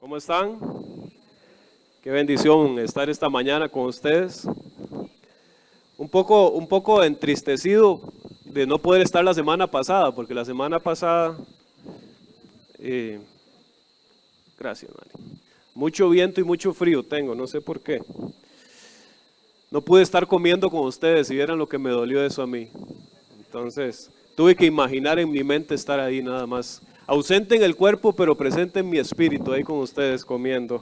¿Cómo están? Qué bendición estar esta mañana con ustedes. Un poco entristecido de no poder estar la semana pasada, porque la semana pasada, eh, gracias, Mari. Mucho viento y mucho frío tengo, no sé por qué. No pude estar comiendo con ustedes y vieran lo que me dolió eso a mí. Entonces, tuve que imaginar en mi mente estar ahí nada más. Ausente en el cuerpo, pero presente en mi espíritu, ahí con ustedes comiendo.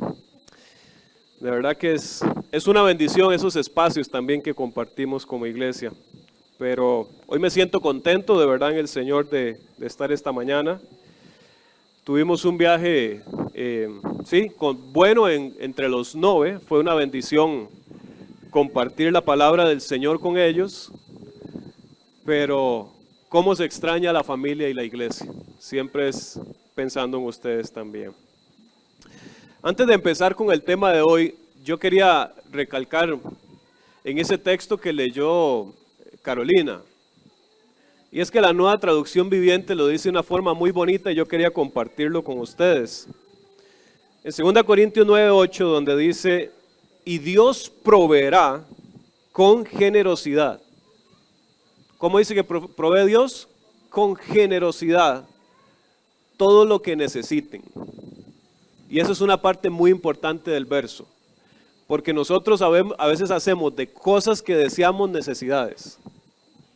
De verdad que es una bendición esos espacios también que compartimos como iglesia. Pero hoy me siento contento de verdad en el Señor de estar esta mañana. Tuvimos un viaje, bueno entre los 9. Fue una bendición compartir la palabra del Señor con ellos. Pero cómo se extraña la familia y la iglesia. Siempre es pensando en ustedes también. Antes de empezar con el tema de hoy, yo quería recalcar en ese texto que leyó Carolina. Y es que la Nueva Traducción Viviente lo dice de una forma muy bonita y yo quería compartirlo con ustedes. En 2 Corintios 9:8, donde dice, y Dios proveerá con generosidad. ¿Cómo dice que provee Dios? Con generosidad todo lo que necesiten. Y eso es una parte muy importante del verso, porque nosotros a veces hacemos de cosas que deseamos necesidades.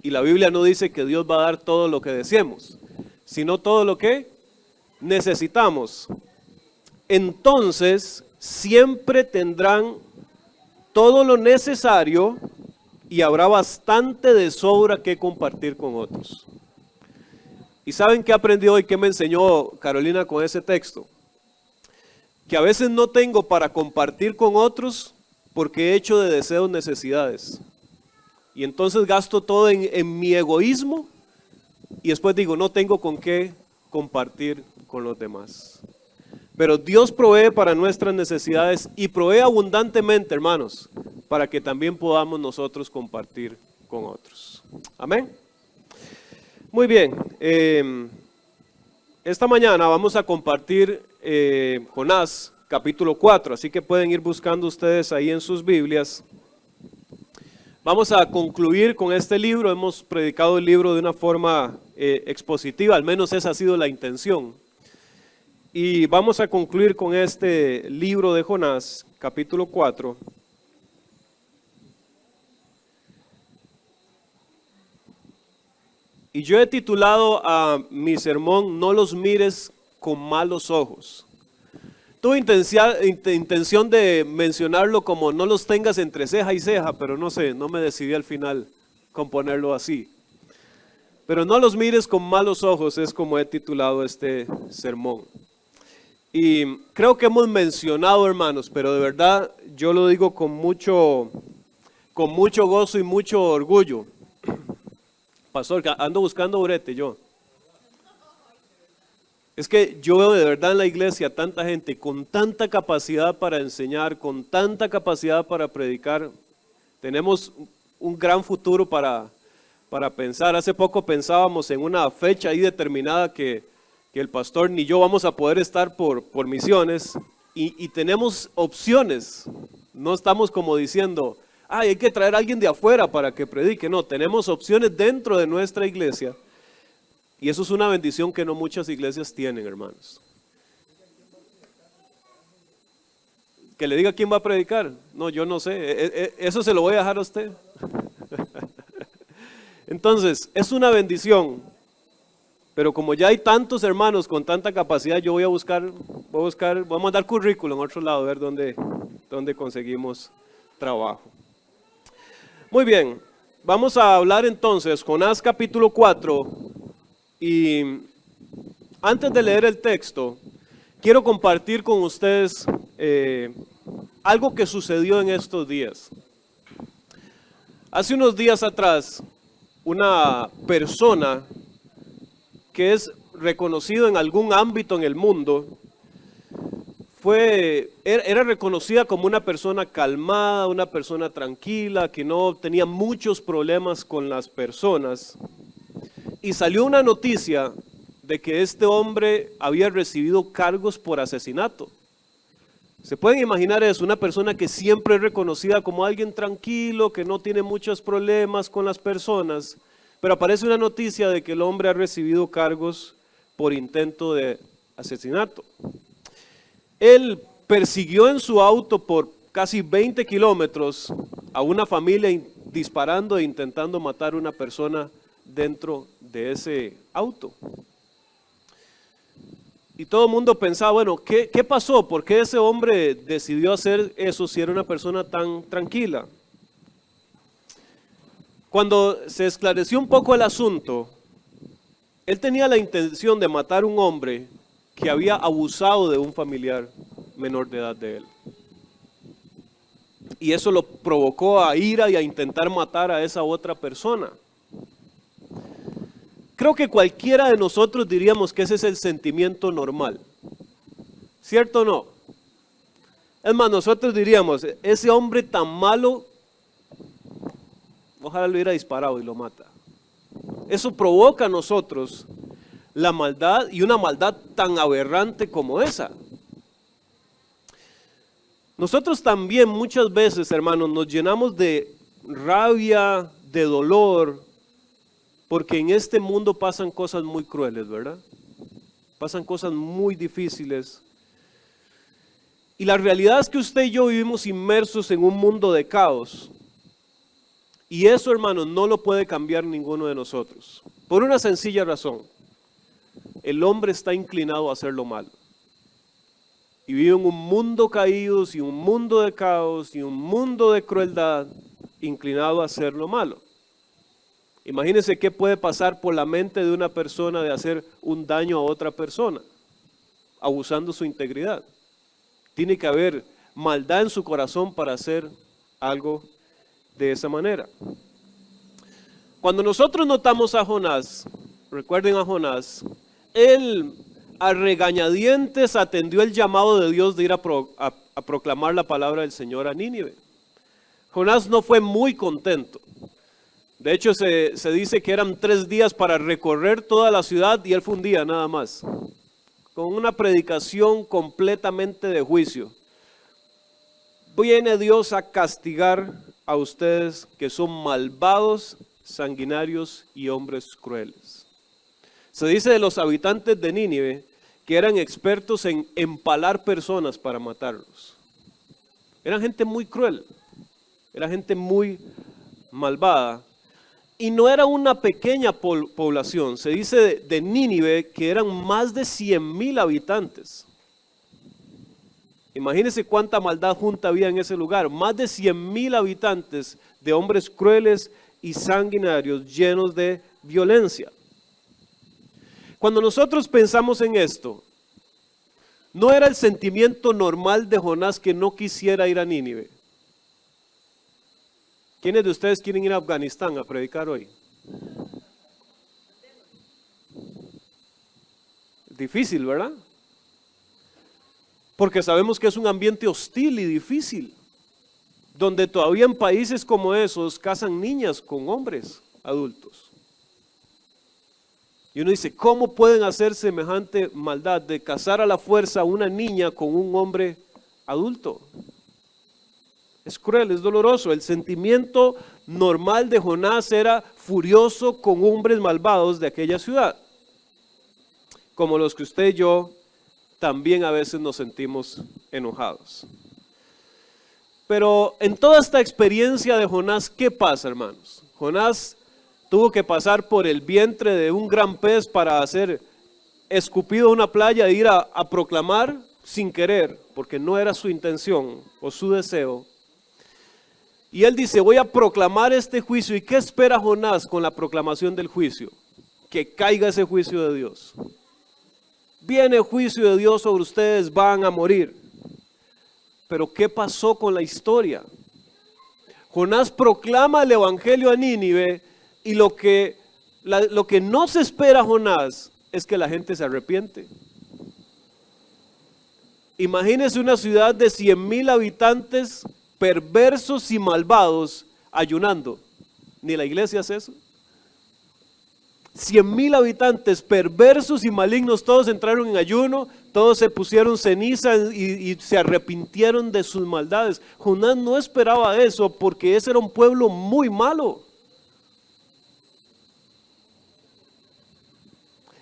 Y la Biblia no dice que Dios va a dar todo lo que deseemos, sino todo lo que necesitamos. Entonces, siempre tendrán todo lo necesario y habrá bastante de sobra que compartir con otros. ¿Y saben qué aprendí hoy? ¿Qué me enseñó Carolina con ese texto? Que a veces no tengo para compartir con otros porque he hecho de deseos necesidades. Y entonces gasto todo en mi egoísmo y después digo, no tengo con qué compartir con los demás. Pero Dios provee para nuestras necesidades y provee abundantemente, hermanos, para que también podamos nosotros compartir con otros. Amén. Muy bien. Esta mañana vamos a compartir Jonás capítulo 4, así que pueden ir buscando ustedes ahí en sus Biblias. Vamos a concluir con este libro. Hemos predicado el libro de una forma expositiva, al menos esa ha sido la intención. Y vamos a concluir con este libro de Jonás, capítulo 4. Y yo he titulado a mi sermón, no los mires con malos ojos. Tuve intención de mencionarlo como no los tengas entre ceja y ceja, pero no sé, no me decidí al final con ponerlo así. Pero no los mires con malos ojos es como he titulado este sermón. Y creo que hemos mencionado, hermanos, pero de verdad yo lo digo con mucho gozo y mucho orgullo. Pastor, ando buscando brete yo. Es que yo veo de verdad en la iglesia tanta gente con tanta capacidad para enseñar, con tanta capacidad para predicar. Tenemos un gran futuro para pensar. Hace poco pensábamos en una fecha ahí determinada que el pastor ni yo vamos a poder estar por misiones y tenemos opciones. No estamos como diciendo, hay que traer a alguien de afuera para que predique. No, tenemos opciones dentro de nuestra iglesia. Y eso es una bendición que no muchas iglesias tienen, hermanos. Que le diga quién va a predicar. No, yo no sé. Eso se lo voy a dejar a usted. Entonces, es una bendición. Pero como ya hay tantos hermanos con tanta capacidad, yo voy a buscar, vamos a mandar currículum a otro lado, a ver dónde conseguimos trabajo. Muy bien, vamos a hablar entonces, Jonás capítulo 4. Y antes de leer el texto, quiero compartir con ustedes algo que sucedió en estos días. Hace unos días atrás, una persona que es reconocido en algún ámbito en el mundo, era reconocida como una persona calmada, una persona tranquila, que no tenía muchos problemas con las personas. Y salió una noticia de que este hombre había recibido cargos por asesinato. ¿Se pueden imaginar eso? Una persona que siempre es reconocida como alguien tranquilo, que no tiene muchos problemas con las personas, pero aparece una noticia de que el hombre ha recibido cargos por intento de asesinato. Él persiguió en su auto por casi 20 kilómetros a una familia disparando e intentando matar a una persona dentro de ese auto. Y todo el mundo pensaba, bueno, ¿qué pasó? ¿Por qué ese hombre decidió hacer eso si era una persona tan tranquila? Cuando se esclareció un poco el asunto, él tenía la intención de matar a un hombre que había abusado de un familiar menor de edad de él. Y eso lo provocó a ira y a intentar matar a esa otra persona. Creo que cualquiera de nosotros diríamos que ese es el sentimiento normal. ¿Cierto o no? Es más, nosotros diríamos, ese hombre tan malo, ojalá lo hubiera disparado y lo mata. Eso provoca a nosotros la maldad y una maldad tan aberrante como esa. Nosotros también muchas veces, hermanos, nos llenamos de rabia, de dolor, porque en este mundo pasan cosas muy crueles, ¿verdad? Pasan cosas muy difíciles. Y la realidad es que usted y yo vivimos inmersos en un mundo de caos. Y eso, hermanos, no lo puede cambiar ninguno de nosotros. Por una sencilla razón. El hombre está inclinado a hacer lo malo. Y vive en un mundo caído, y un mundo de caos, y un mundo de crueldad, inclinado a hacer lo malo. Imagínense qué puede pasar por la mente de una persona de hacer un daño a otra persona, abusando su integridad. Tiene que haber maldad en su corazón para hacer algo de esa manera. Cuando nosotros notamos a Jonás, recuerden a Jonás, él a regañadientes atendió el llamado de Dios de ir a proclamar la palabra del Señor a Nínive. Jonás no fue muy contento. De hecho, se dice que eran 3 días para recorrer toda la ciudad y él fue un día nada más, con una predicación completamente de juicio. Viene Dios a castigar a ustedes que son malvados, sanguinarios y hombres crueles. Se dice de los habitantes de Nínive que eran expertos en empalar personas para matarlos. Eran gente muy cruel, era gente muy malvada. Y no era una pequeña población, se dice de Nínive que eran más de 100,000 habitantes. Imagínense cuánta maldad junta había en ese lugar, más de 100,000 habitantes de hombres crueles y sanguinarios llenos de violencia. Cuando nosotros pensamos en esto, no era el sentimiento normal de Jonás que no quisiera ir a Nínive. ¿Quiénes de ustedes quieren ir a Afganistán a predicar hoy? Difícil, ¿verdad? Porque sabemos que es un ambiente hostil y difícil, donde todavía en países como esos casan niñas con hombres adultos. Y uno dice, ¿cómo pueden hacer semejante maldad de casar a la fuerza a una niña con un hombre adulto? Es cruel, es doloroso. El sentimiento normal de Jonás era furioso con hombres malvados de aquella ciudad. Como los que usted y yo también a veces nos sentimos enojados. Pero en toda esta experiencia de Jonás, ¿qué pasa, hermanos? Jonás tuvo que pasar por el vientre de un gran pez para ser escupido a una playa e ir a proclamar sin querer, porque no era su intención o su deseo. Y él dice, voy a proclamar este juicio. ¿Y qué espera Jonás con la proclamación del juicio? Que caiga ese juicio de Dios. Viene el juicio de Dios sobre ustedes, van a morir. Pero ¿qué pasó con la historia? Jonás proclama el evangelio a Nínive y lo que no se espera Jonás es que la gente se arrepiente. Imagínense una ciudad de 100,000 habitantes perversos y malvados ayunando. Ni la iglesia hace eso. 100,000 habitantes perversos y malignos, todos entraron en ayuno, todos se pusieron ceniza y se arrepintieron de sus maldades. Jonás no esperaba eso porque ese era un pueblo muy malo.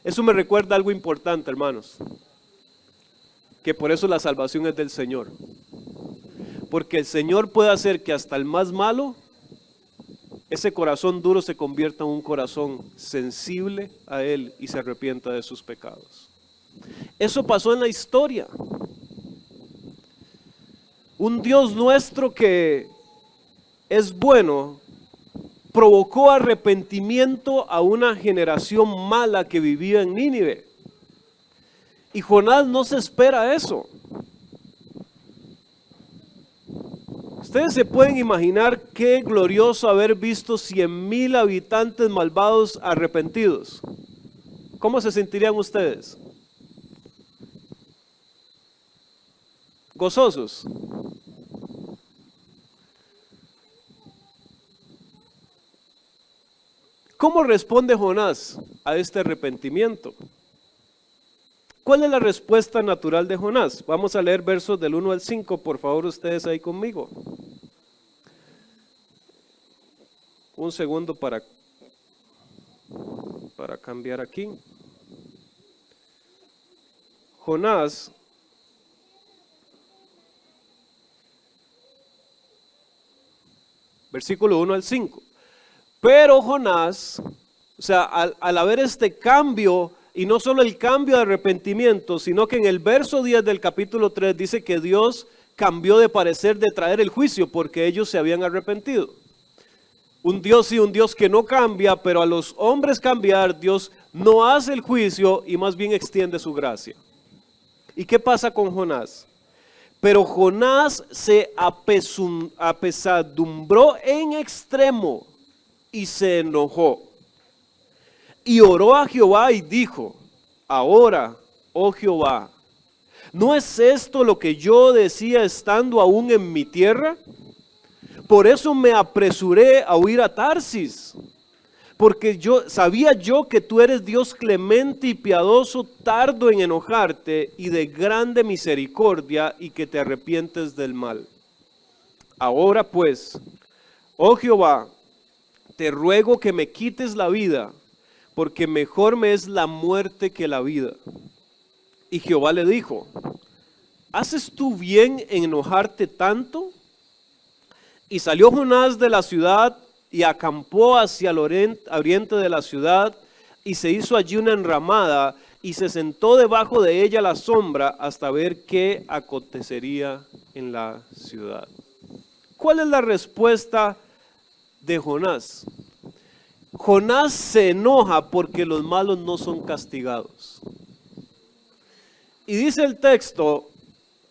Eso me recuerda algo importante, hermanos, que por eso la salvación es del Señor. Porque el Señor puede hacer que hasta el más malo, ese corazón duro se convierta en un corazón sensible a Él y se arrepienta de sus pecados. Eso pasó en la historia. Un Dios nuestro que es bueno provocó arrepentimiento a una generación mala que vivía en Nínive. Y Jonás no se espera eso. Ustedes se pueden imaginar qué glorioso haber visto 100,000 habitantes malvados arrepentidos. ¿Cómo se sentirían ustedes? ¿Gozosos? ¿Cómo responde Jonás a este arrepentimiento? ¿Cuál es la respuesta natural de Jonás? Vamos a leer versos del 1 al 5, por favor, ustedes ahí conmigo. Un segundo para cambiar aquí. Jonás versículo 1 al 5. Pero Jonás, o sea, al haber este cambio, y no solo el cambio de arrepentimiento, sino que en el verso 10 del capítulo 3 dice que Dios cambió de parecer de traer el juicio porque ellos se habían arrepentido. Un Dios y un Dios que no cambia, pero a los hombres cambiar, Dios no hace el juicio y más bien extiende su gracia. ¿Y qué pasa con Jonás? Pero Jonás se apesadumbró en extremo y se enojó. Y oró a Jehová y dijo: ahora, oh Jehová, ¿no es esto lo que yo decía estando aún en mi tierra? Por eso me apresuré a huir a Tarsis, porque sabía yo que tú eres Dios clemente y piadoso, tardo en enojarte y de grande misericordia, y que te arrepientes del mal. Ahora pues, oh Jehová, te ruego que me quites la vida, porque mejor me es la muerte que la vida. Y Jehová le dijo: ¿haces tú bien en enojarte tanto? Y salió Jonás de la ciudad y acampó hacia el oriente de la ciudad, y se hizo allí una enramada, y se sentó debajo de ella a la sombra hasta ver qué acontecería en la ciudad. ¿Cuál es la respuesta de Jonás? Jonás se enoja porque los malos no son castigados. Y dice el texto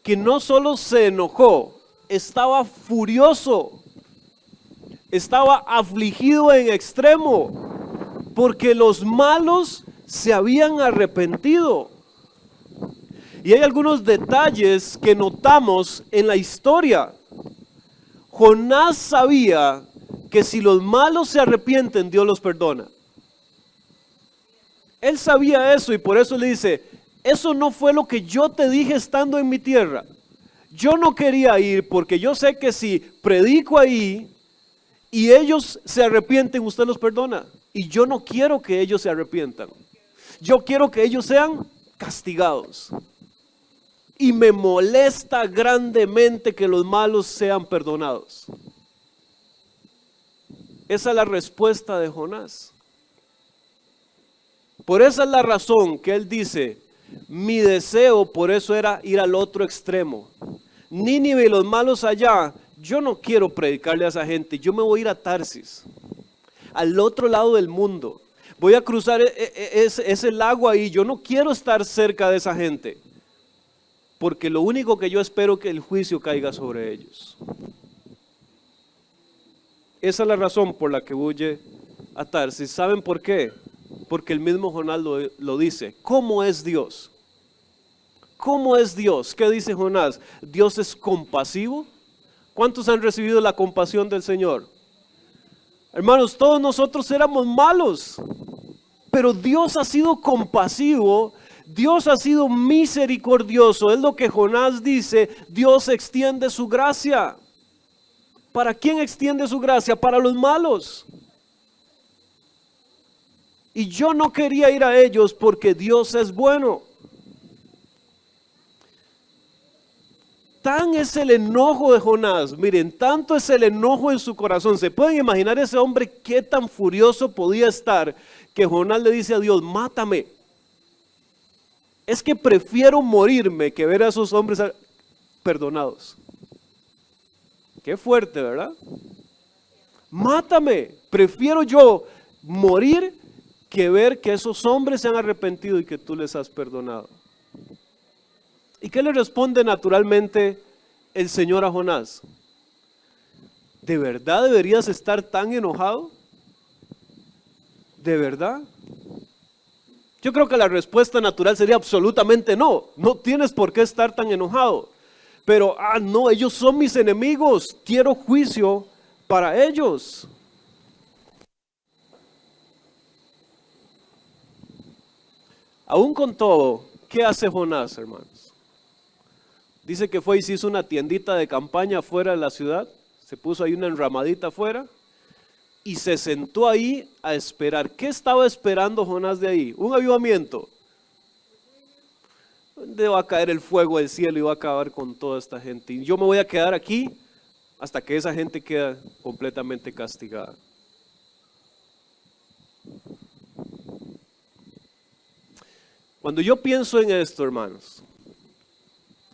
que no solo se enojó, estaba furioso, estaba afligido en extremo, porque los malos se habían arrepentido. Y hay algunos detalles que notamos en la historia. Jonás sabía que si los malos se arrepienten, Dios los perdona. Él sabía eso y por eso le dice: eso no fue lo que yo te dije estando en mi tierra. Yo no quería ir porque yo sé que si predico ahí y ellos se arrepienten, usted los perdona. Y yo no quiero que ellos se arrepientan. Yo quiero que ellos sean castigados. Y me molesta grandemente que los malos sean perdonados. Esa es la respuesta de Jonás. Por esa es la razón que él dice: mi deseo por eso era ir al otro extremo. Nínive y los malos allá, yo no quiero predicarle a esa gente, yo me voy a ir a Tarsis, al otro lado del mundo. Voy a cruzar ese lago ahí, yo no quiero estar cerca de esa gente, porque lo único que yo espero es que el juicio caiga sobre ellos. Esa es la razón por la que huye a Tarsis. ¿Saben por qué? Porque el mismo Jonás lo dice. ¿Cómo es Dios? ¿Cómo es Dios? ¿Qué dice Jonás? ¿Dios es compasivo? ¿Cuántos han recibido la compasión del Señor? Hermanos, todos nosotros éramos malos, pero Dios ha sido compasivo. Dios ha sido misericordioso. Es lo que Jonás dice. Dios extiende su gracia. ¿Para quién extiende su gracia? Para los malos. Y yo no quería ir a ellos porque Dios es bueno. Tan es el enojo de Jonás, miren, tanto es el enojo en su corazón. ¿Se pueden imaginar ese hombre qué tan furioso podía estar que Jonás le dice a Dios, mátame? Es que prefiero morirme que ver a esos hombres perdonados. Qué fuerte, ¿verdad? Mátame, prefiero yo morir que ver que esos hombres se han arrepentido y que tú les has perdonado. ¿Y qué le responde naturalmente el Señor a Jonás? ¿De verdad deberías estar tan enojado? ¿De verdad? Yo creo que la respuesta natural sería absolutamente no. No tienes por qué estar tan enojado. Pero, no, ellos son mis enemigos. Quiero juicio para ellos. Aún con todo, ¿qué hace Jonás, hermanos? Dice que fue y se hizo una tiendita de campaña fuera de la ciudad, se puso ahí una enramadita afuera y se sentó ahí a esperar. ¿Qué estaba esperando Jonás de ahí? Un avivamiento. ¿Dónde va a caer el fuego del cielo y va a acabar con toda esta gente? Y yo me voy a quedar aquí hasta que esa gente quede completamente castigada. Cuando yo pienso en esto, hermanos,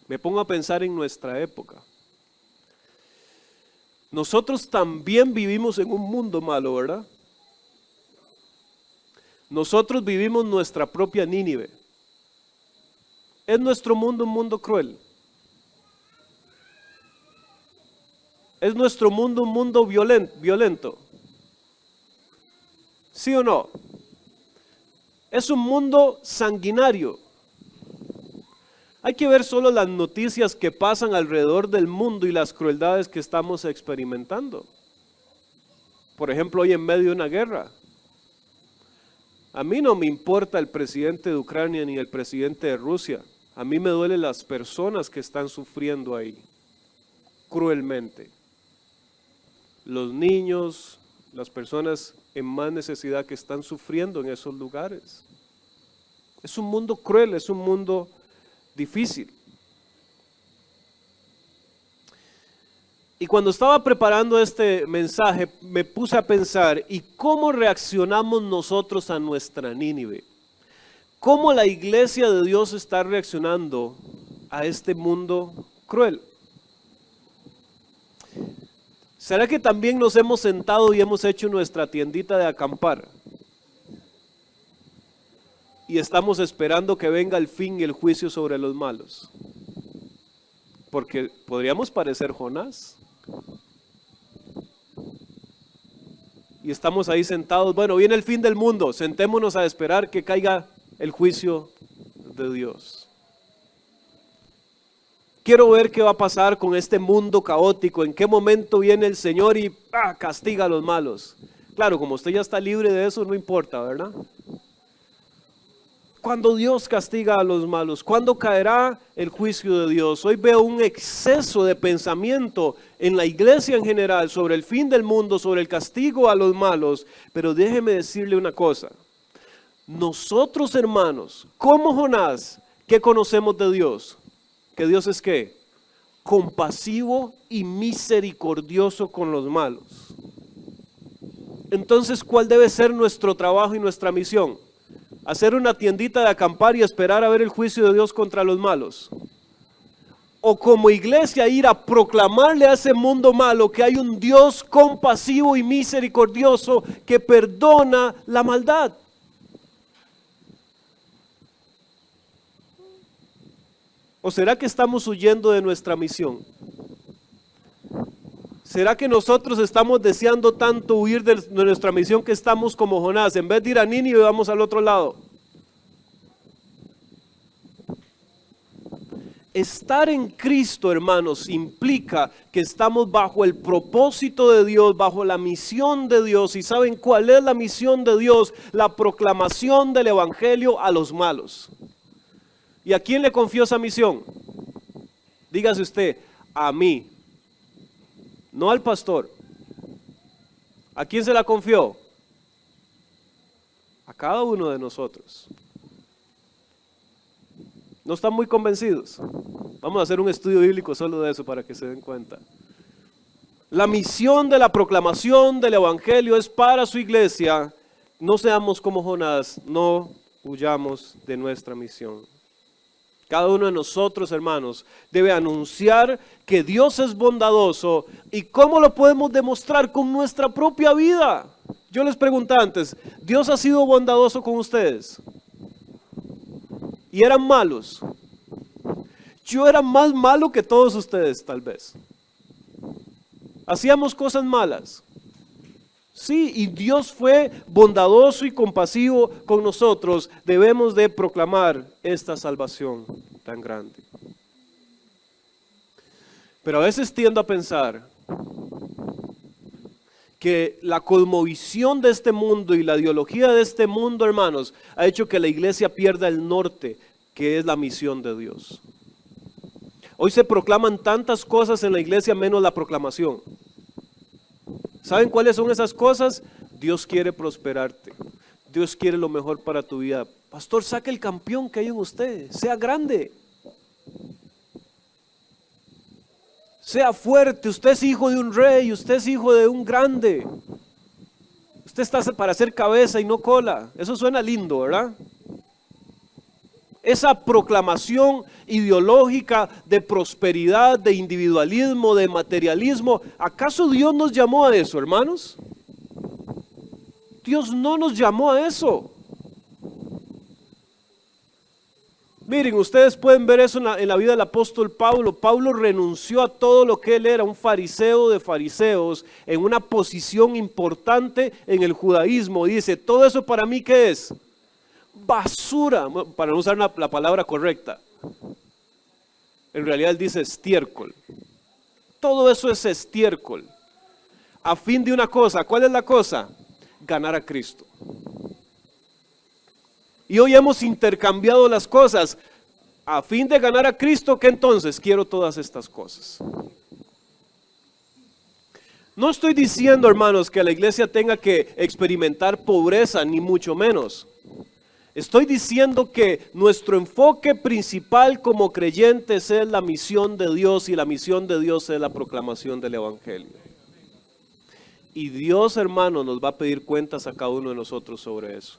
me pongo a pensar en nuestra época. Nosotros también vivimos en un mundo malo, ¿verdad? Nosotros vivimos nuestra propia Nínive. ¿Es nuestro mundo un mundo cruel? ¿Es nuestro mundo un mundo violento? ¿Sí o no? Es un mundo sanguinario. Hay que ver solo las noticias que pasan alrededor del mundo y las crueldades que estamos experimentando. Por ejemplo, hoy en medio de una guerra. A mí no me importa el presidente de Ucrania ni el presidente de Rusia. A mí me duelen las personas que están sufriendo ahí, cruelmente. Los niños, las personas en más necesidad que están sufriendo en esos lugares. Es un mundo cruel, es un mundo difícil. Y cuando estaba preparando este mensaje, me puse a pensar, ¿y cómo reaccionamos nosotros a nuestra Nínive? ¿Cómo la iglesia de Dios está reaccionando a este mundo cruel? ¿Será que también nos hemos sentado y hemos hecho nuestra tiendita de acampar? Y estamos esperando que venga el fin y el juicio sobre los malos. Porque podríamos parecer Jonás. Y estamos ahí sentados, bueno, viene el fin del mundo, sentémonos a esperar que caiga el juicio de Dios. Quiero ver qué va a pasar con este mundo caótico, en qué momento viene el Señor y castiga a los malos. Claro, como usted ya está libre de eso, no importa, ¿verdad? Cuando Dios castiga a los malos, ¿cuándo caerá el juicio de Dios? Hoy veo un exceso de pensamiento en la iglesia en general sobre el fin del mundo, sobre el castigo a los malos. Pero déjeme decirle una cosa. Nosotros, hermanos, como Jonás, ¿qué conocemos de Dios? ¿Que Dios es qué? Compasivo y misericordioso con los malos. Entonces, ¿cuál debe ser nuestro trabajo y nuestra misión? ¿Hacer una tiendita de acampar y esperar a ver el juicio de Dios contra los malos? ¿O como iglesia ir a proclamarle a ese mundo malo que hay un Dios compasivo y misericordioso que perdona la maldad? ¿O será que estamos huyendo de nuestra misión? ¿Será que nosotros estamos deseando tanto huir de nuestra misión que estamos como Jonás? En vez de ir a Nínive, vamos al otro lado. Estar en Cristo, hermanos, implica que estamos bajo el propósito de Dios, bajo la misión de Dios. ¿Y saben cuál es la misión de Dios? La proclamación del Evangelio a los malos. ¿Y a quién le confió esa misión? Dígase usted, a mí, no al pastor. ¿A quién se la confió? A cada uno de nosotros. ¿No están muy convencidos? Vamos a hacer un estudio bíblico solo de eso para que se den cuenta. La misión de la proclamación del evangelio es para su iglesia. No seamos como Jonás, no huyamos de nuestra misión. Cada uno de nosotros, hermanos, debe anunciar que Dios es bondadoso. ¿Y cómo lo podemos demostrar? Con nuestra propia vida. Yo les pregunté antes, ¿Dios ha sido bondadoso con ustedes? ¿Y eran malos? Yo era más malo que todos ustedes, tal vez. ¿Hacíamos cosas malas? Sí, y Dios fue bondadoso y compasivo con nosotros. Debemos de proclamar esta salvación tan grande. Pero a veces tiendo a pensar que la cosmovisión de este mundo y la ideología de este mundo, hermanos, ha hecho que la iglesia pierda el norte, que es la misión de Dios. Hoy se proclaman tantas cosas en la iglesia menos la proclamación. ¿Saben cuáles son esas cosas? Dios quiere prosperarte. Dios quiere lo mejor para tu vida. Pastor, saque el campeón que hay en usted. Sea grande. Sea fuerte. Usted es hijo de un rey. Usted es hijo de un grande. Usted está para ser cabeza y no cola. Eso suena lindo, ¿verdad? Esa proclamación ideológica de prosperidad, de individualismo, de materialismo. ¿Acaso Dios nos llamó a eso, hermanos? Dios no nos llamó a eso. Miren, ustedes pueden ver eso en la vida del apóstol Pablo. Pablo renunció a todo lo que él era, un fariseo de fariseos, en una posición importante en el judaísmo. Y dice, todo eso para mí, ¿qué es? Basura, para no usar la palabra correcta. En realidad él dice estiércol. Todo eso es estiércol. A fin de una cosa, ¿cuál es la cosa? Ganar a Cristo. Y hoy hemos intercambiado las cosas. A fin de ganar a Cristo, ¿qué entonces? Quiero todas estas cosas. No estoy diciendo, hermanos, que la iglesia tenga que experimentar pobreza, ni mucho menos. Estoy diciendo que nuestro enfoque principal como creyentes es la misión de Dios, y la misión de Dios es la proclamación del evangelio. Y Dios, hermano, nos va a pedir cuentas a cada uno de nosotros sobre eso.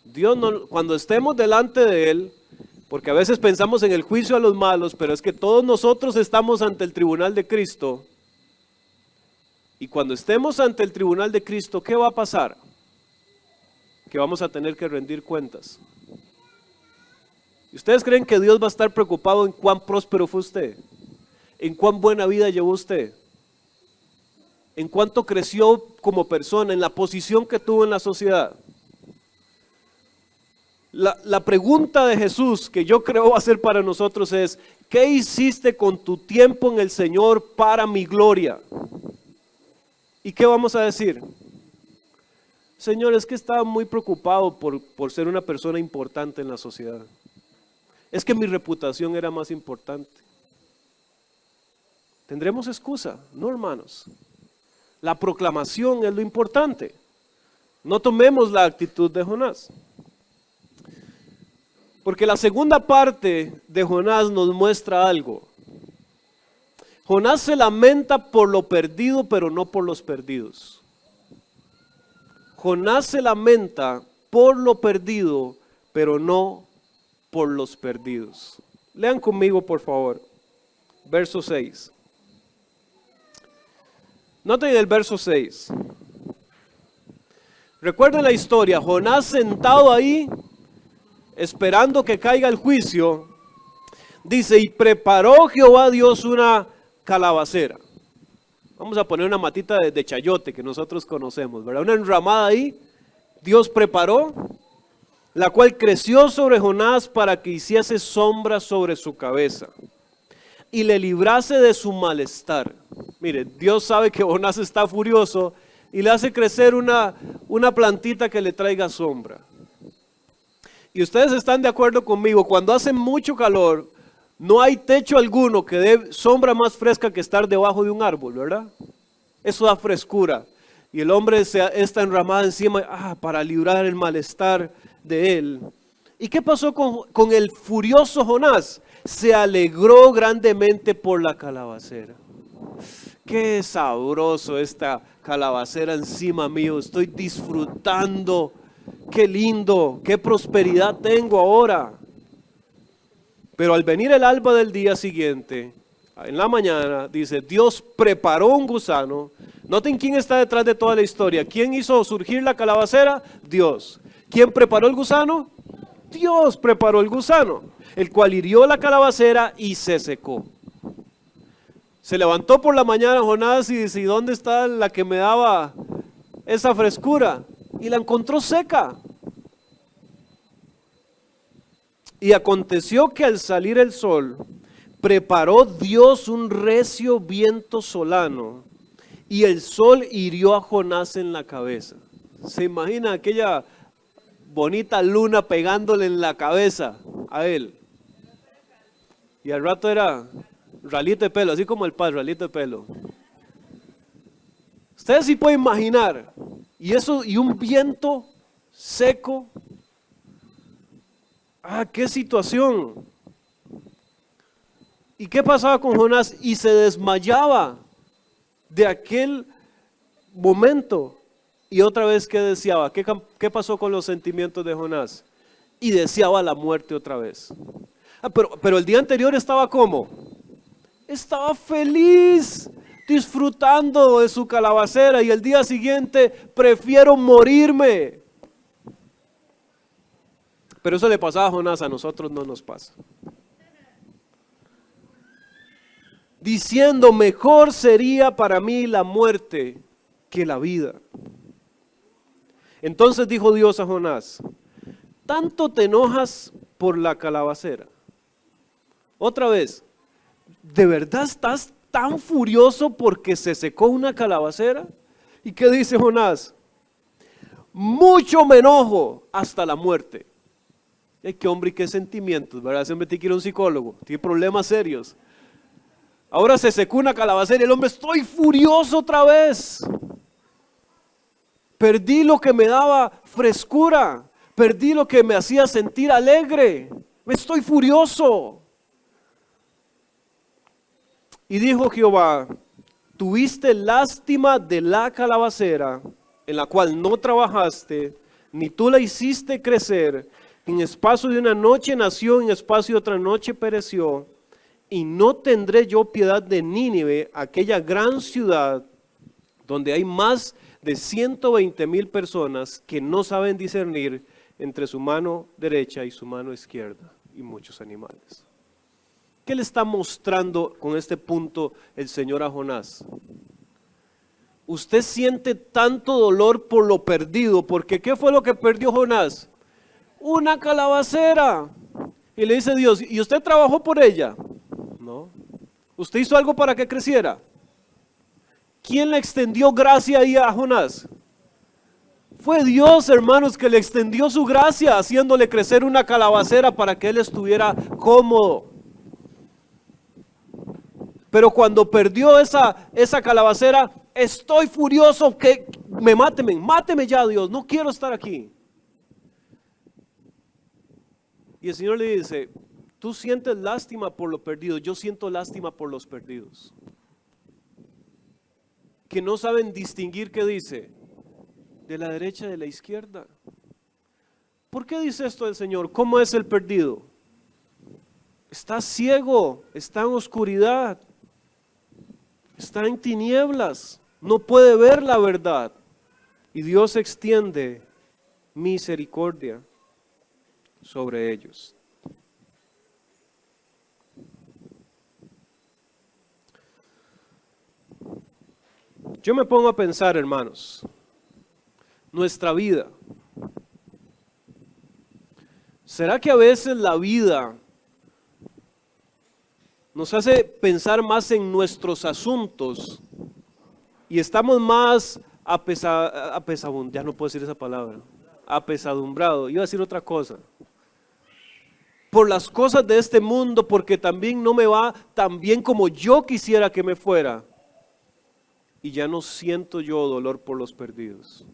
Dios no, cuando estemos delante de Él, porque a veces pensamos en el juicio a los malos, pero es que todos nosotros estamos ante el tribunal de Cristo. Y cuando estemos ante el tribunal de Cristo, ¿qué va a pasar? Que vamos a tener que rendir cuentas. ¿Y ustedes creen que Dios va a estar preocupado en cuán próspero fue usted? ¿En cuán buena vida llevó usted? ¿En cuánto creció como persona? ¿En la posición que tuvo en la sociedad? La pregunta de Jesús que yo creo va a ser para nosotros es: ¿qué hiciste con tu tiempo en el Señor para mi gloria? ¿Y qué vamos a decir? Señor, es que estaba muy preocupado por ser una persona importante en la sociedad. Es que mi reputación era más importante. ¿Tendremos excusa? No, hermanos. La proclamación es lo importante. No tomemos la actitud de Jonás. Porque la segunda parte de Jonás nos muestra algo. Jonás se lamenta por lo perdido, pero no por los perdidos. Jonás se lamenta por lo perdido, pero no por los perdidos. Lean conmigo, por favor, verso 6. Noten el verso 6. Recuerden la historia. Jonás sentado ahí, esperando que caiga el juicio, dice: y preparó Jehová Dios una calabacera. Vamos a poner una matita de chayote que nosotros conocemos, ¿verdad? Una enramada ahí, Dios preparó, la cual creció sobre Jonás para que hiciese sombra sobre su cabeza y le librase de su malestar. Mire, Dios sabe que Jonás está furioso y le hace crecer una plantita que le traiga sombra. Y ustedes están de acuerdo conmigo, cuando hace mucho calor, no hay techo alguno que dé sombra más fresca que estar debajo de un árbol, ¿verdad? Eso da frescura. Y el hombre está enramado encima para librar el malestar de él. ¿Y qué pasó con el furioso Jonás? Se alegró grandemente por la calabacera. Qué sabroso esta calabacera encima mío. Estoy disfrutando. Qué lindo, qué prosperidad tengo ahora. Pero al venir el alba del día siguiente, en la mañana, dice, Dios preparó un gusano. Noten quién está detrás de toda la historia. ¿Quién hizo surgir la calabacera? Dios. ¿Quién preparó el gusano? Dios preparó el gusano, el cual hirió la calabacera y se secó. Se levantó por la mañana Jonás y dice, ¿y dónde está la que me daba esa frescura? Y la encontró seca. Y aconteció que al salir el sol, preparó Dios un recio viento solano, y el sol hirió a Jonás en la cabeza. ¿Se imagina aquella bonita luna pegándole en la cabeza a él? Y al rato era ralito de pelo, así como el padre, ralito de pelo. Ustedes sí pueden imaginar, y un viento seco. ¡Qué situación! ¿Y qué pasaba con Jonás? Y se desmayaba de aquel momento. Y otra vez, ¿qué deseaba? ¿Qué pasó con los sentimientos de Jonás? Y deseaba la muerte otra vez. Pero el día anterior estaba ¿cómo? Estaba feliz, disfrutando de su calabacera. Y el día siguiente, prefiero morirme. Pero eso le pasaba a Jonás, a nosotros no nos pasa. Diciendo, mejor sería para mí la muerte que la vida. Entonces dijo Dios a Jonás, ¿tanto te enojas por la calabacera? Otra vez, ¿de verdad estás tan furioso porque se secó una calabacera? ¿Y qué dice Jonás? Mucho me enojo hasta la muerte. Qué hombre y qué sentimientos, ¿verdad? Siempre tiene que ir a un psicólogo, tiene problemas serios. Ahora se secó una calabacera y el hombre, estoy furioso otra vez. Perdí lo que me daba frescura, perdí lo que me hacía sentir alegre, estoy furioso. Y dijo Jehová, tuviste lástima de la calabacera, en la cual no trabajaste, ni tú la hiciste crecer. En espacio de una noche nació, en espacio de otra noche pereció. Y no tendré yo piedad de Nínive, aquella gran ciudad, donde hay más de 120,000 personas que no saben discernir entre su mano derecha y su mano izquierda, y muchos animales. ¿Qué le está mostrando con este punto el Señor a Jonás? Usted siente tanto dolor por lo perdido, porque ¿qué fue lo que perdió Jonás? Una calabacera. Y le dice Dios, ¿y usted trabajó por ella? No. ¿Usted hizo algo para que creciera? ¿Quién le extendió gracia ahí a Jonás? Fue Dios, hermanos, que le extendió su gracia, haciéndole crecer una calabacera para que él estuviera cómodo. Pero cuando perdió esa calabacera, estoy furioso, que máteme ya, Dios, no quiero estar aquí. Y el Señor le dice, tú sientes lástima por lo perdido, yo siento lástima por los perdidos. Que no saben distinguir, ¿qué dice? De la derecha y de la izquierda. ¿Por qué dice esto el Señor? ¿Cómo es el perdido? Está ciego, está en oscuridad, está en tinieblas, no puede ver la verdad. Y Dios extiende misericordia sobre ellos. Yo me pongo a pensar, hermanos, nuestra vida. ¿Será que a veces la vida nos hace pensar más en nuestros asuntos y estamos más ya no puedo decir esa palabra, apesadumbrados? Iba a decir otra cosa. por las cosas de este mundo, porque también no me va tan bien como yo quisiera que me fuera. Y ya no siento yo dolor por los perdidos.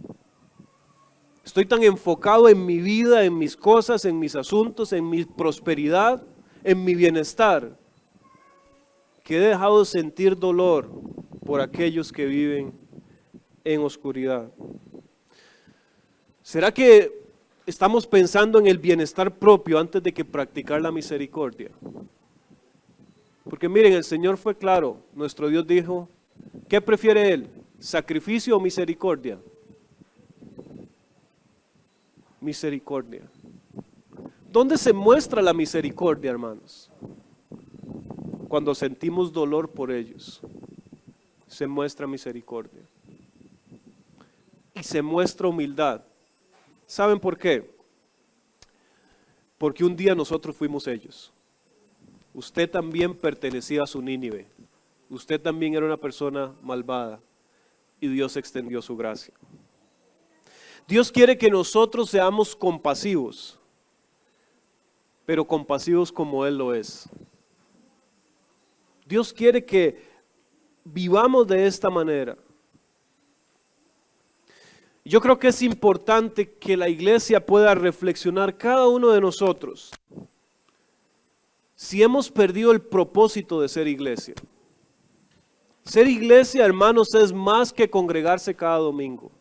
Estoy tan enfocado en mi vida, en mis cosas, en mis asuntos, en mi prosperidad, en mi bienestar, que he dejado de sentir dolor por aquellos que viven en oscuridad. ¿Será que estamos pensando en el bienestar propio antes de que practicar la misericordia? Porque miren, el Señor fue claro. Nuestro Dios dijo, ¿qué prefiere Él? ¿Sacrificio o misericordia? Misericordia. ¿Dónde se muestra la misericordia, hermanos? Cuando sentimos dolor por ellos, se muestra misericordia. Y se muestra humildad. ¿Saben por qué? Porque un día nosotros fuimos ellos. Usted también pertenecía a su Nínive. Usted también era una persona malvada. Y Dios extendió su gracia. Dios quiere que nosotros seamos compasivos, pero compasivos como Él lo es. Dios quiere que vivamos de esta manera. Yo creo que es importante que la iglesia pueda reflexionar cada uno de nosotros si hemos perdido el propósito de ser iglesia. Ser iglesia, hermanos, es más que congregarse cada domingo.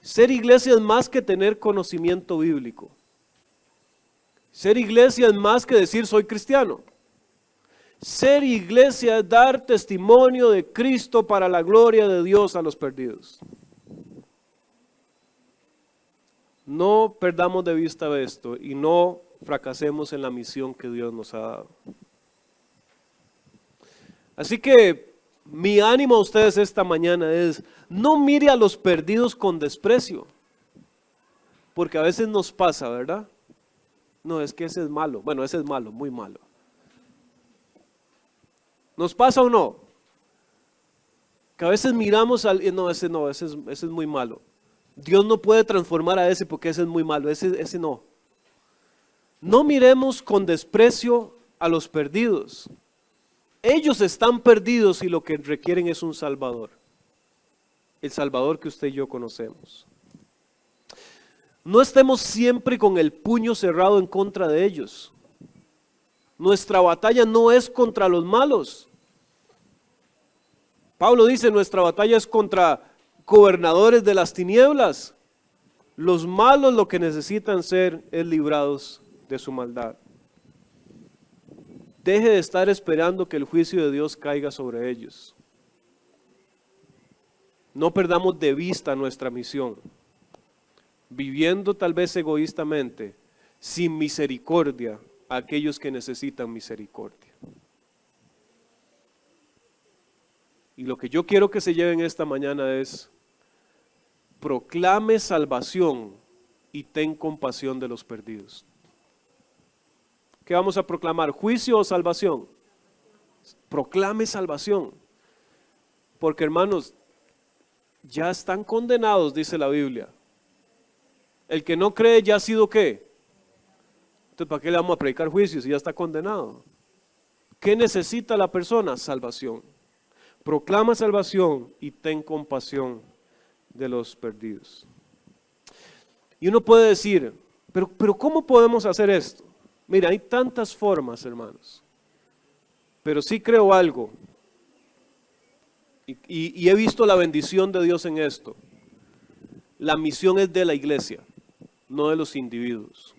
Ser iglesia es más que tener conocimiento bíblico. Ser iglesia es más que decir soy cristiano. Ser iglesia es dar testimonio de Cristo para la gloria de Dios a los perdidos. No perdamos de vista esto y no fracasemos en la misión que Dios nos ha dado. Así que mi ánimo a ustedes esta mañana es, no mire a los perdidos con desprecio, porque a veces nos pasa, ¿verdad? No, es que ese es malo. Bueno, ese es malo, muy malo. ¿Nos pasa o no? Que a veces miramos al, ese es muy malo. Dios no puede transformar a ese porque ese es muy malo, ese no. No miremos con desprecio a los perdidos. Ellos están perdidos y lo que requieren es un Salvador. El Salvador que usted y yo conocemos. No estemos siempre con el puño cerrado en contra de ellos. Nuestra batalla no es contra los malos. Pablo dice, nuestra batalla es contra gobernadores de las tinieblas. Los malos lo que necesitan ser es librados de su maldad. Deje de estar esperando que el juicio de Dios caiga sobre ellos. No perdamos de vista nuestra misión, viviendo tal vez egoístamente, sin misericordia a aquellos que necesitan misericordia. Y lo que yo quiero que se lleven esta mañana es, proclame salvación y ten compasión de los perdidos. ¿Qué vamos a proclamar? ¿Juicio o salvación? Proclame salvación. Porque hermanos, ya están condenados, dice la Biblia. El que no cree ya ha sido ¿qué? Entonces, ¿para qué le vamos a predicar juicio si ya está condenado? ¿Qué necesita la persona? Salvación. Proclama salvación y ten compasión de los perdidos. Y uno puede decir, pero ¿cómo podemos hacer esto? Mira, hay tantas formas, hermanos. Pero sí creo algo. Y he visto la bendición de Dios en esto. La misión es de la iglesia, no de los individuos.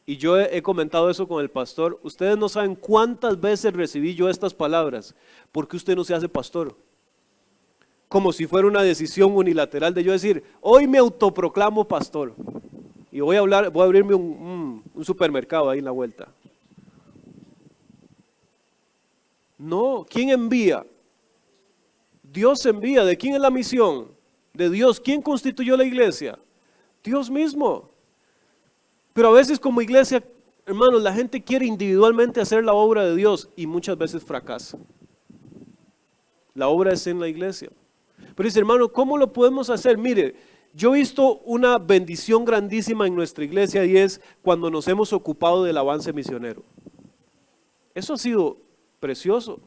Y yo he comentado eso con el pastor. Ustedes no saben cuántas veces recibí yo estas palabras. ¿Por qué usted no se hace pastor? Como si fuera una decisión unilateral de yo decir, hoy me autoproclamo pastor. Y voy a abrirme un supermercado ahí en la vuelta. No, ¿quién envía? Dios envía. ¿De quién es la misión? De Dios. ¿Quién constituyó la iglesia? Dios mismo. Pero a veces como iglesia, hermanos, la gente quiere individualmente hacer la obra de Dios y muchas veces fracasa. La obra es en la iglesia. Pero dice, hermano, ¿cómo lo podemos hacer? Mire, Yo he visto una bendición grandísima en nuestra iglesia y es cuando nos hemos ocupado del avance misionero. Eso ha sido precioso.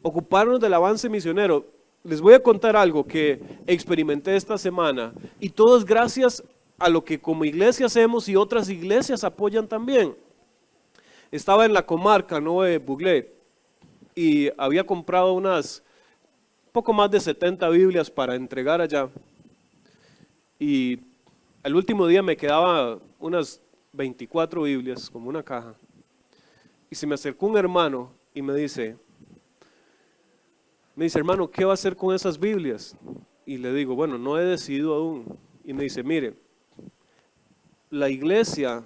Ocuparnos del avance misionero. Les voy a contar algo que experimenté esta semana y todo es gracias a lo que como iglesia hacemos y otras iglesias apoyan también. Estaba en la comarca, ¿no?, de Buglet, y había comprado poco más de 70 Biblias para entregar allá. Y el último día me quedaba unas 24 Biblias, como una caja. Y se me acercó un hermano y me dice, hermano, ¿qué va a hacer con esas Biblias? Y le digo, bueno, no he decidido aún. Y me dice, mire, la iglesia,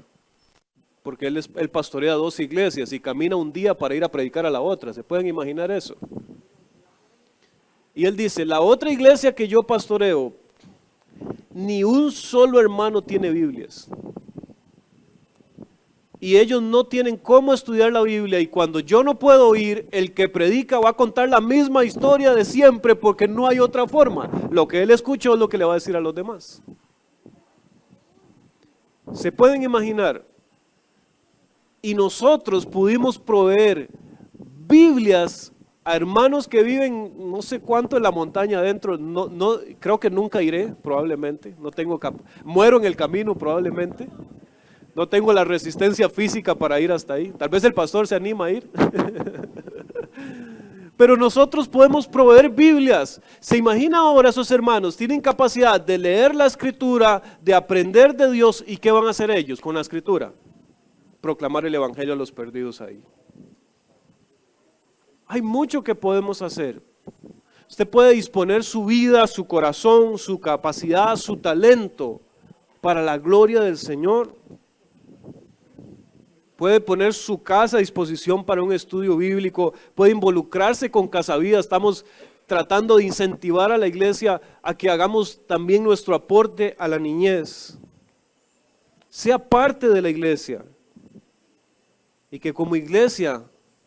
porque él pastorea 2 iglesias y camina un día para ir a predicar a la otra. ¿Se pueden imaginar eso? Y él dice, la otra iglesia que yo pastoreo, ni un solo hermano tiene Biblias. Y ellos no tienen cómo estudiar la Biblia y cuando yo no puedo ir, el que predica va a contar la misma historia de siempre porque no hay otra forma. Lo que él escuchó es lo que le va a decir a los demás. ¿Se pueden imaginar? Y nosotros pudimos proveer Biblias a hermanos que viven no sé cuánto en la montaña adentro. No, creo que nunca iré, probablemente. Muero en el camino, probablemente. No tengo la resistencia física para ir hasta ahí. Tal vez el pastor se anima a ir. Pero nosotros podemos proveer Biblias. ¿Se imagina ahora esos hermanos? Tienen capacidad de leer la Escritura, de aprender de Dios. ¿Y qué van a hacer ellos con la Escritura? Proclamar el Evangelio a los perdidos ahí. Hay mucho que podemos hacer. Usted puede disponer su vida, su corazón, su capacidad, su talento para la gloria del Señor. Puede poner su casa a disposición para un estudio bíblico, puede involucrarse con Casa Vida. Estamos tratando de incentivar a la iglesia a que hagamos también nuestro aporte a la niñez. Sea parte de la iglesia y que como iglesia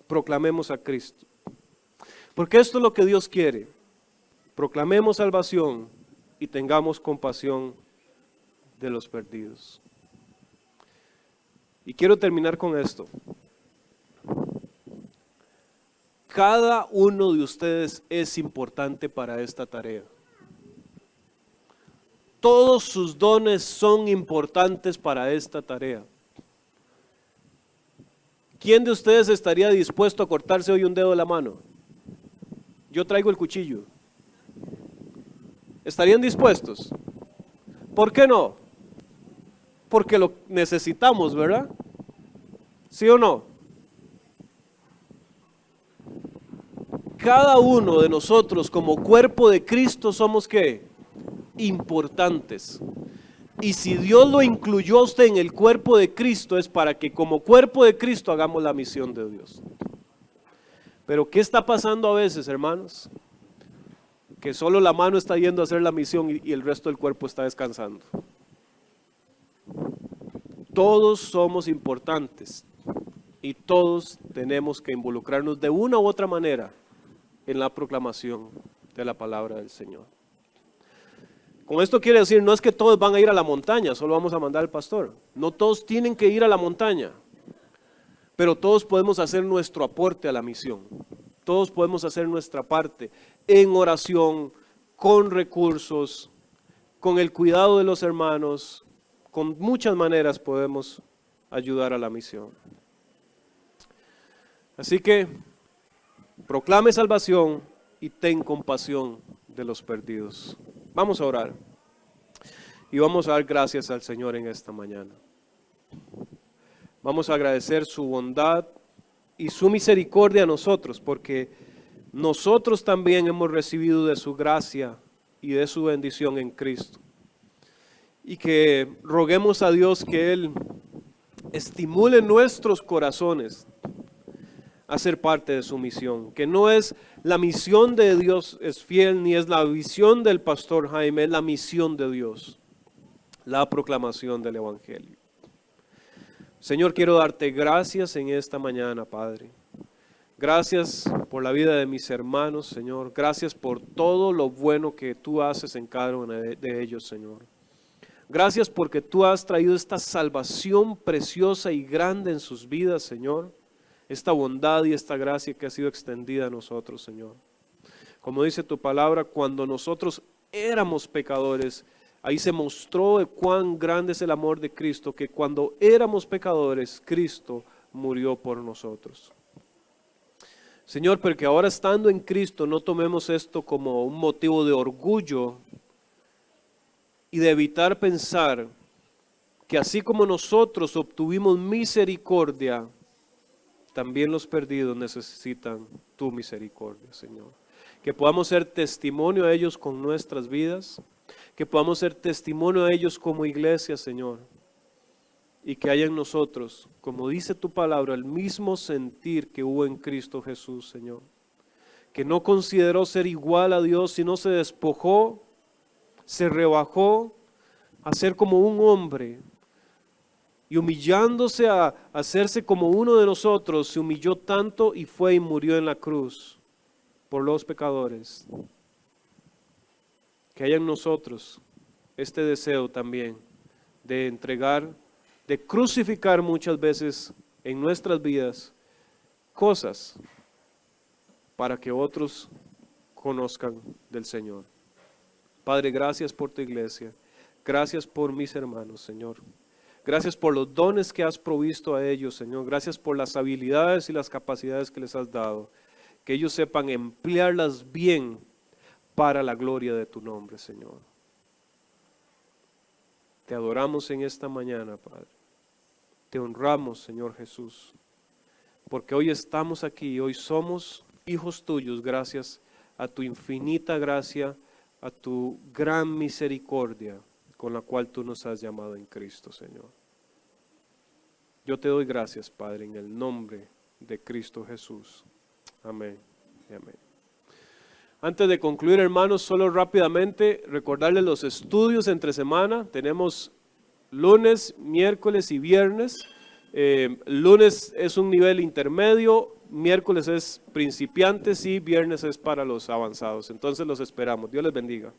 proclamemos a Cristo. Porque esto es lo que Dios quiere. Proclamemos salvación y tengamos compasión de los perdidos. Y quiero terminar con esto. Cada uno de ustedes es importante para esta tarea. Todos sus dones son importantes para esta tarea. ¿Quién de ustedes estaría dispuesto a cortarse hoy un dedo de la mano? Yo traigo el cuchillo. ¿Estarían dispuestos? ¿Por qué no? Porque lo necesitamos, ¿verdad? ¿Sí o no? Cada uno de nosotros como cuerpo de Cristo somos ¿qué? Importantes. Y si Dios lo incluyó a usted en el cuerpo de Cristo es para que como cuerpo de Cristo hagamos la misión de Dios. Pero ¿qué está pasando a veces, hermanos? Que solo la mano está yendo a hacer la misión y el resto del cuerpo está descansando. Todos somos importantes y todos tenemos que involucrarnos de una u otra manera en la proclamación de la palabra del Señor. Con esto quiere decir, no es que todos van a ir a la montaña, solo vamos a mandar al pastor. No todos tienen que ir a la montaña, pero todos podemos hacer nuestro aporte a la misión. Todos podemos hacer nuestra parte en oración, con recursos, con el cuidado de los hermanos. Con muchas maneras podemos ayudar a la misión. Así que proclame salvación y ten compasión de los perdidos. Vamos a orar y vamos a dar gracias al Señor en esta mañana. Vamos a agradecer su bondad y su misericordia a nosotros, porque nosotros también hemos recibido de su gracia y de su bendición en Cristo. Y que roguemos a Dios que Él estimule nuestros corazones a ser parte de su misión. Que no es la misión de Dios es fiel, ni es la visión del pastor Jaime, es la misión de Dios. La proclamación del Evangelio. Señor, quiero darte gracias en esta mañana, Padre. Gracias por la vida de mis hermanos, Señor. Gracias por todo lo bueno que tú haces en cada uno de ellos, Señor. Gracias porque tú has traído esta salvación preciosa y grande en sus vidas, Señor. Esta bondad y esta gracia que ha sido extendida a nosotros, Señor. Como dice tu palabra, cuando nosotros éramos pecadores, ahí se mostró de cuán grande es el amor de Cristo, que cuando éramos pecadores, Cristo murió por nosotros. Señor, porque ahora estando en Cristo no tomemos esto como un motivo de orgullo y de evitar pensar que así como nosotros obtuvimos misericordia, también los perdidos necesitan tu misericordia, Señor. Que podamos ser testimonio a ellos con nuestras vidas, que podamos ser testimonio a ellos como iglesia, Señor. Y que haya en nosotros, como dice tu palabra, el mismo sentir que hubo en Cristo Jesús, Señor. Que no consideró ser igual a Dios, sino se despojó, se rebajó a ser como un hombre. Y humillándose a hacerse como uno de nosotros, se humilló tanto y fue y murió en la cruz por los pecadores. Que haya en nosotros este deseo también de entregar, de crucificar muchas veces en nuestras vidas cosas para que otros conozcan del Señor. Padre, gracias por tu iglesia. Gracias por mis hermanos, Señor. Gracias por los dones que has provisto a ellos, Señor. Gracias por las habilidades y las capacidades que les has dado. Que ellos sepan emplearlas bien para la gloria de tu nombre, Señor. Te adoramos en esta mañana, Padre. Te honramos, Señor Jesús. Porque hoy estamos aquí, hoy somos hijos tuyos gracias a tu infinita gracia, a tu gran misericordia con la cual tú nos has llamado en Cristo, Señor. Yo te doy gracias, Padre, en el nombre de Cristo Jesús. Amén y amén. Antes de concluir, hermanos, solo rápidamente recordarles los estudios entre semana. Tenemos lunes, miércoles y viernes. Lunes es un nivel intermedio, miércoles es principiantes y viernes es para los avanzados. Entonces los esperamos. Dios les bendiga.